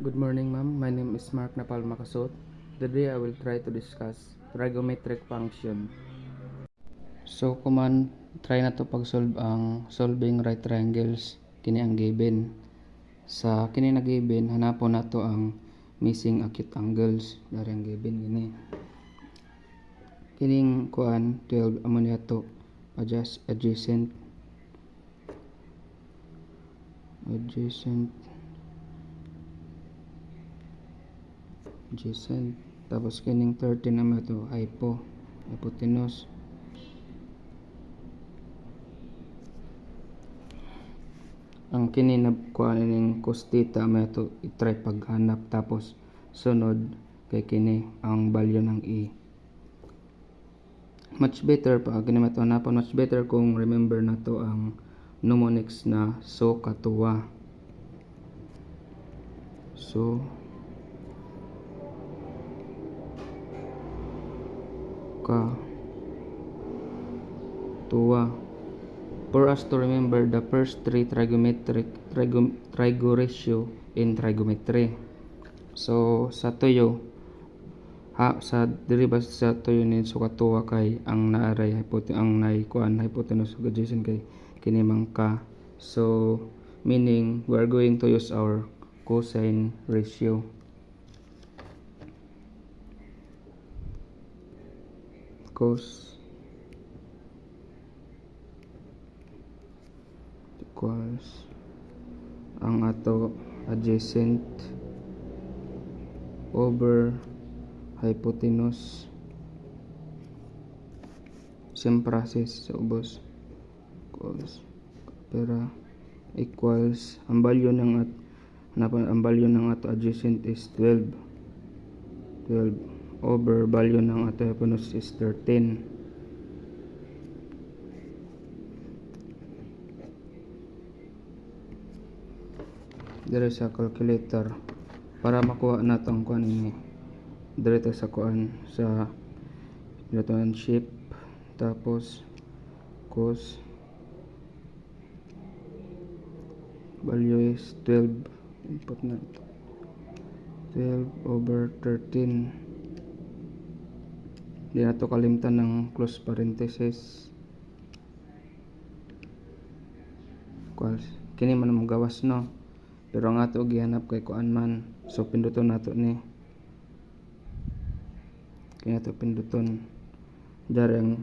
Good morning, ma'am. My name is Mark Napal Makasot. Today I will try to discuss trigonometric function. So, kuman try na to pag-solve ang solving right triangles kini ang given. Sa kini na given, hanapon nato ang missing acute angles dari ang given gini. Kining kuan 12 amo niya to adjacent tapos kining 13 naman ito hypotenuse. Ang kini na kuha ning cos theta may ito i-try paghanap, tapos sunod kay kini ang value ng e. Much better pag kini mato hanapon, much better kung remember na to ang mnemonics na so katuwa. So tuwa. For us to remember the first three trigo ratio in trigonometry. So sa tuyo sa diri sa tuyo ni so katuwa kay ang naaray hypotenuse adjacent kay kini mangka. So meaning we are going to use our cosine ratio. Cos equals ang ato adjacent over hypotenuse, same process sa ubos, pero equals ang value ng ato adjacent is 12 over value ng ato hypotenuse is 13. Dire sa calculator para makuha nato ang kuan ini, dire sa kuan sa shape, tapos cos value is 12, input na 12 over 13. Di na to kalimtan ng close parenthesis equals kini man mo gawas, no, pero ang ato gihanap kay kuan man, so pinduton nato ni kaya ato pinduton dari ang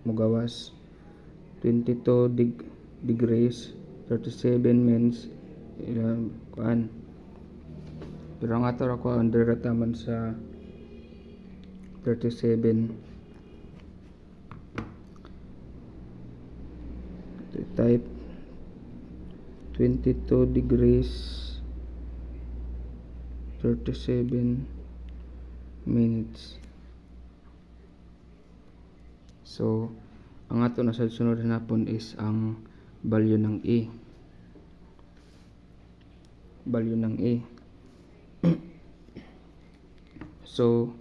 mugawas 22 degrees 37 means kuan, pero ang ato ra kuan dire taman sa 37 type 22 degrees 37 minutes. So ang ato na sa sunod hanapon is ang value ng e. So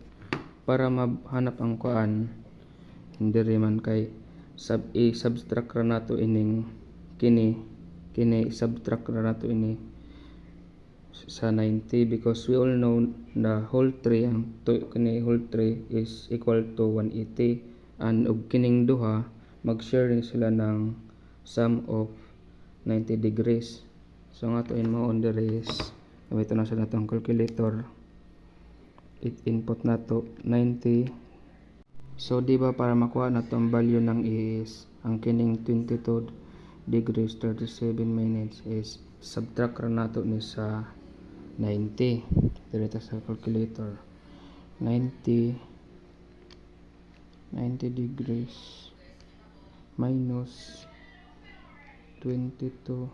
para mahanap ang kuan, hindi man kay subtract ra nato ining kini subtract ra nato ini sa 90, because we all know the whole 3 kini whole 3 is equal to 180, and og kining duha mag-share sila ng sum of 90 degrees. So ang ato mo on the is gamit na sa natong calculator, input nato 90. So di ba para makuha nato ang value ng is ang kining 22 degrees 37 minutes is subtract ra nato ni sa 90 dito sa calculator. 90 degrees minus 22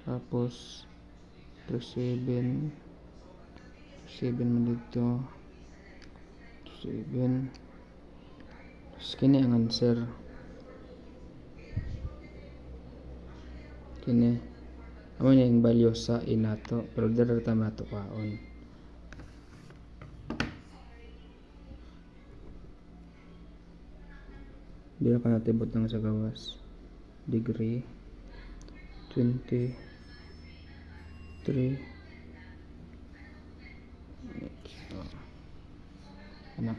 tapos 37 man dito 7. Kini ang answer, kini amo niya yung value sa inato, pero dito tama to kaon. Dito ka natibot ng sa gawas degree 20 3 x. Ano?